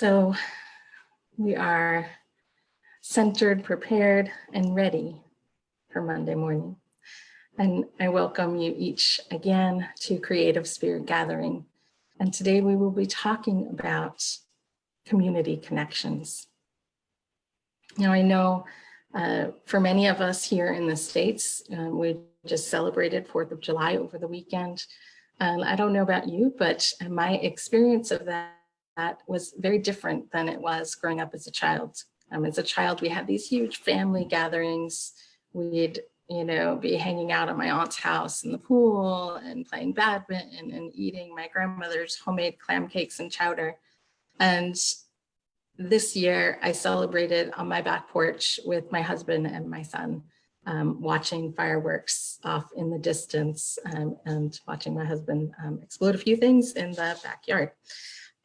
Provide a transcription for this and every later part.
So we are centered, prepared, and ready for Monday morning. And I welcome you each again to Creative Spirit Gathering. And today we will be talking about community connections. Now, I know for many of us here in the States, we just celebrated 4th of July over the weekend. I don't know about you, but my experience of that was very different than it was growing up as a child. As a child, we had these huge family gatherings. We'd, be hanging out at my aunt's house in the pool and playing badminton and eating my grandmother's homemade clam cakes and chowder. And this year, I celebrated on my back porch with my husband and my son, watching fireworks off in the distance and watching my husband explode a few things in the backyard.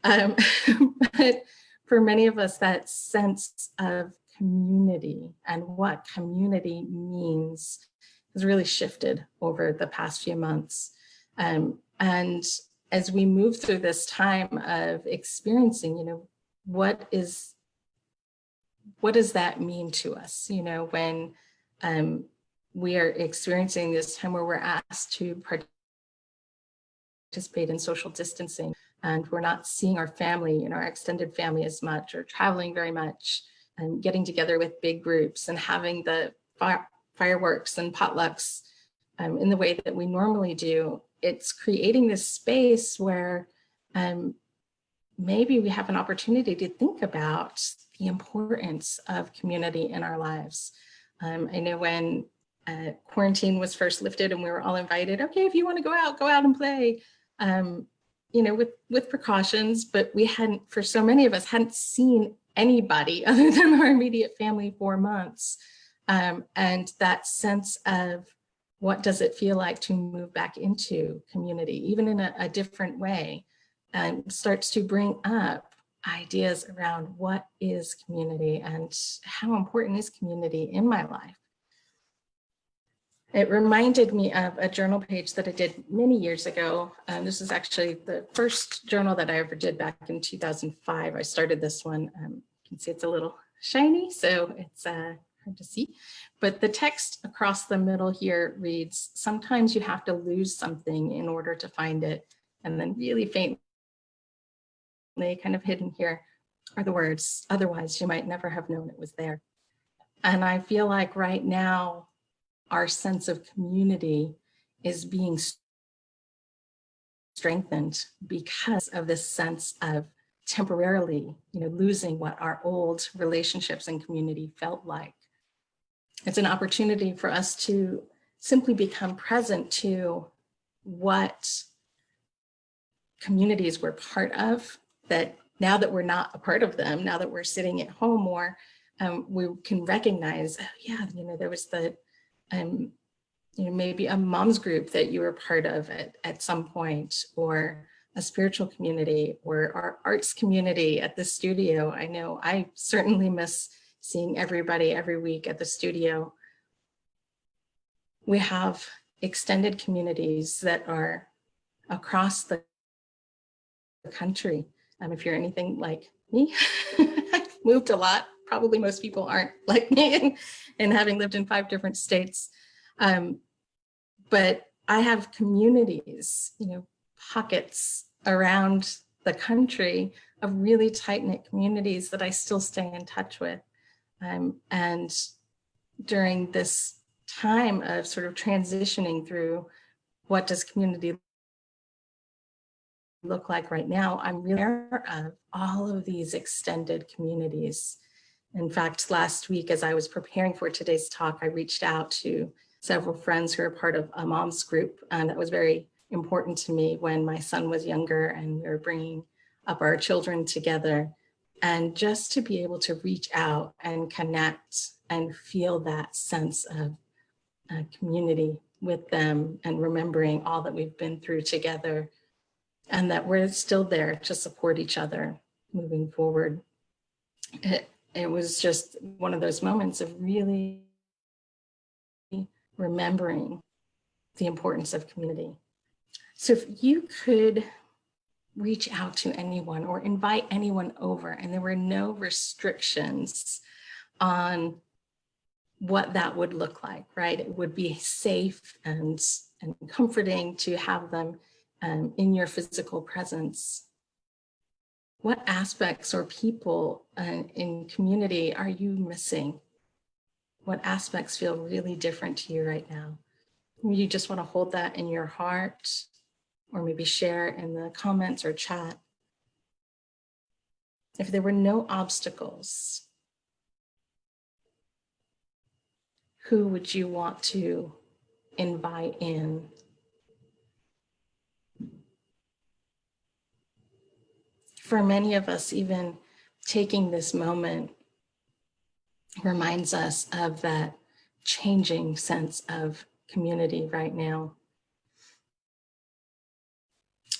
But for many of us, that sense of community and what community means has really shifted over the past few months. And as we move through this time of experiencing, what does that mean to us? When we are experiencing this time where we're asked to participate in social distancing, and we're not seeing our family, our extended family as much, or traveling very much, and getting together with big groups and having the fireworks and potlucks in the way that we normally do. It's creating this space where maybe we have an opportunity to think about the importance of community in our lives. I know when quarantine was first lifted and we were all invited, okay, if you want to go out and play, with precautions, but we hadn't, for so many of us, hadn't seen anybody other than our immediate family for months. And that sense of what does it feel like to move back into community, even in a different way, and starts to bring up ideas around what is community and how important is community in my life. It reminded me of a journal page that I did many years ago. This is actually the first journal that I ever did back in 2005. I started this one. You can see it's a little shiny, so it's hard to see. But the text across the middle here reads, "Sometimes you have to lose something in order to find it." And then really faintly, kind of hidden here, are the words, "Otherwise, you might never have known it was there." And I feel like right now, our sense of community is being strengthened because of this sense of temporarily, losing what our old relationships and community felt like. It's an opportunity for us to simply become present to what communities we're part of, that now that we're not a part of them, now that we're sitting at home more, we can recognize, there was the maybe a mom's group that you were part of at some point, or a spiritual community, or our arts community at the studio. I know I certainly miss seeing everybody every week at the studio. We have extended communities that are across the country. If you're anything like me, I've moved a lot. Probably most people aren't like me, and having lived in 5 different states. But I have communities, pockets around the country of really tight-knit communities that I still stay in touch with. And during this time of sort of transitioning through what does community look like right now, I'm really aware of all of these extended communities. In fact, last week, as I was preparing for today's talk, I reached out to several friends who are part of a mom's group, and that was very important to me when my son was younger and we were bringing up our children together. And just to be able to reach out and connect and feel that sense of community with them, and remembering all that we've been through together, and that we're still there to support each other moving forward. It was just one of those moments of really remembering the importance of community. So if you could reach out to anyone or invite anyone over, and there were no restrictions on what that would look like, right? It would be safe and comforting to have them in your physical presence. What aspects or people in community are you missing? What aspects feel really different to you right now? You just want to hold that in your heart, or maybe share in the comments or chat. If there were no obstacles, who would you want to invite in? For many of us, even taking this moment reminds us of that changing sense of community right now.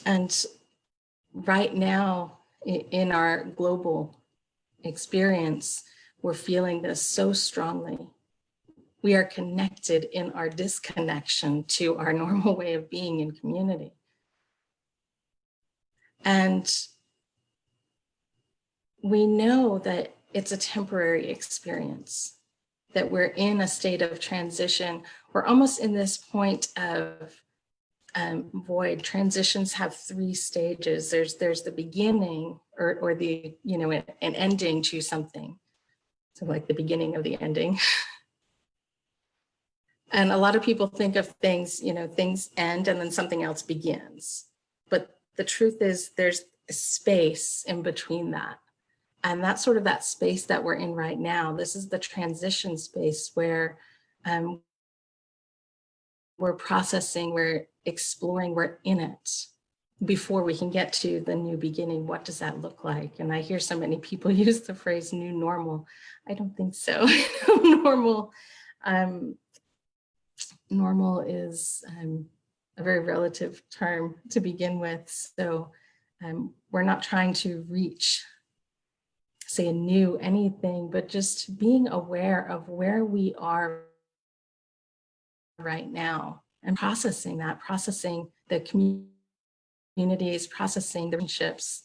And right now, in our global experience, we're feeling this so strongly. We are connected in our disconnection to our normal way of being in community. And we know that it's a temporary experience, that we're in a state of transition. We're almost in this point of void. Transitions have 3 stages. There's the beginning or the, an ending to something. So like the beginning of the ending. And a lot of people think of things, things end and then something else begins. But the truth is there's a space in between that. And that's sort of that space that we're in right now. This is the transition space where we're processing, we're exploring, we're in it before we can get to the new beginning. What does that look like? And I hear so many people use the phrase new normal. I don't think so. Normal is a very relative term to begin with. So we're not trying to reach, say, a new anything, but just being aware of where we are right now and processing that, processing the communities, processing the relationships.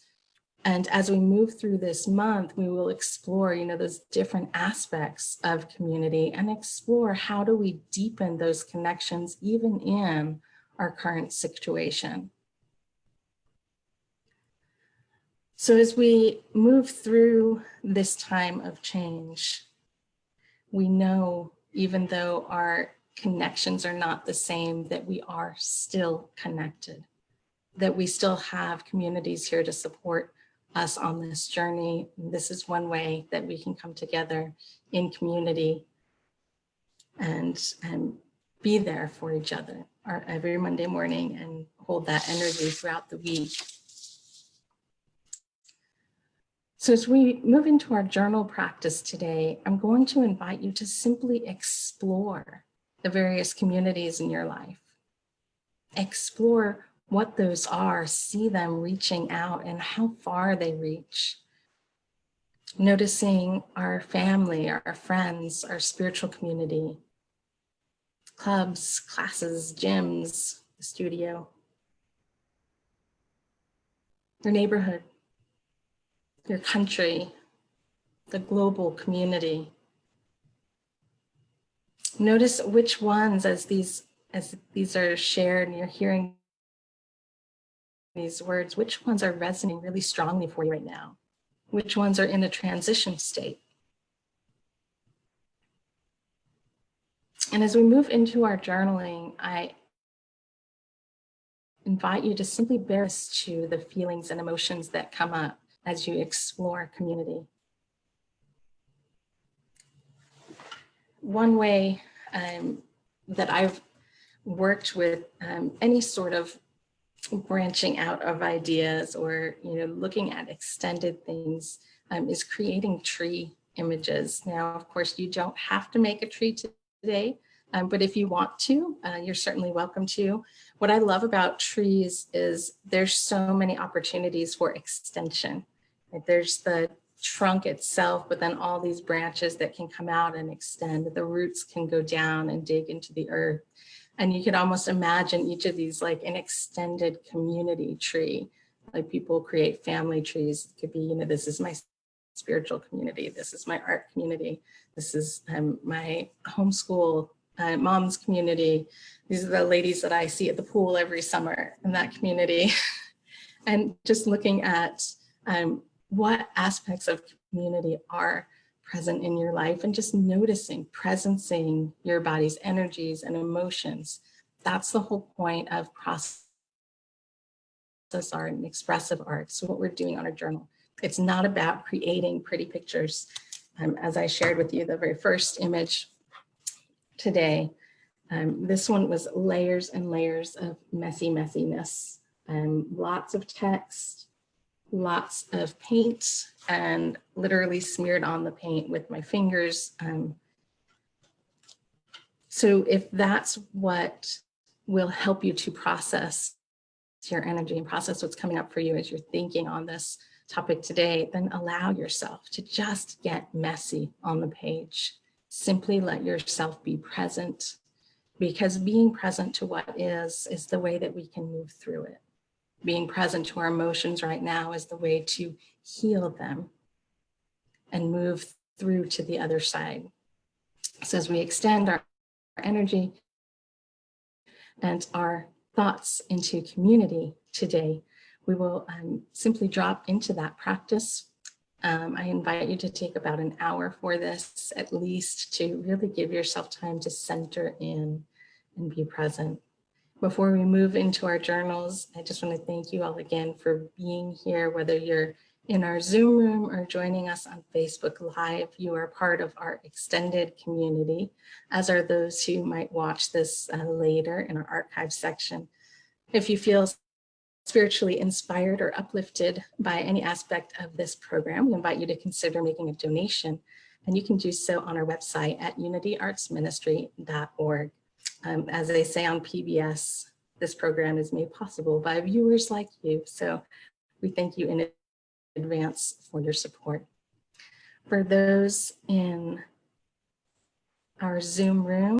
And as we move through this month, we will explore, those different aspects of community and explore how do we deepen those connections even in our current situation. So as we move through this time of change, we know, even though our connections are not the same, that we are still connected, that we still have communities here to support us on this journey. This is one way that we can come together in community and be there for each other every Monday morning and hold that energy throughout the week. So as we move into our journal practice today, I'm going to invite you to simply explore the various communities in your life. Explore what those are, see them reaching out and how far they reach. Noticing our family, our friends, our spiritual community, clubs, classes, gyms, the studio, your neighborhood, your country, the global community. Notice which ones, as these are shared and you're hearing these words, which ones are resonating really strongly for you right now? Which ones are in a transition state? And as we move into our journaling, I invite you to simply bear witness to the feelings and emotions that come up as you explore community. One way that I've worked with any sort of branching out of ideas or looking at extended things is creating tree images. Now, of course, you don't have to make a tree today, but if you want to, you're certainly welcome to. What I love about trees is there's so many opportunities for extension. There's the trunk itself, but then all these branches that can come out and extend. The roots can go down and dig into the earth. And you could almost imagine each of these like an extended community tree Like people create family trees. It could be, you know, this is my spiritual community. This is my art community. This is my homeschool mom's community. These are the ladies that I see at the pool every summer in that community. And just looking at what aspects of community are present in your life and just noticing, presencing your body's energies and emotions. That's the whole point of process art and expressive art. So what we're doing on our journal, it's not about creating pretty pictures. As I shared with you, the very first image today, this one was layers and layers of messiness, lots of text, lots of paint, and literally smeared on the paint with my fingers. So if that's what will help you to process your energy and process what's coming up for you as you're thinking on this topic today, then allow yourself to just get messy on the page. Simply let yourself be present, because being present to what is the way that we can move through it. Being present to our emotions right now is the way to heal them and move through to the other side. So as we extend our energy and our thoughts into community today, we will simply drop into that practice. I invite you to take about an hour for this, at least, to really give yourself time to center in and be present. Before we move into our journals, I just want to thank you all again for being here, whether you're in our Zoom room or joining us on Facebook Live. You are part of our extended community, as are those who might watch this later in our archive section. If you feel spiritually inspired or uplifted by any aspect of this program, we invite you to consider making a donation, and you can do so on our website at unityartsministry.org. As they say on PBS, this program is made possible by viewers like you. So we thank you in advance for your support. For those in our Zoom room,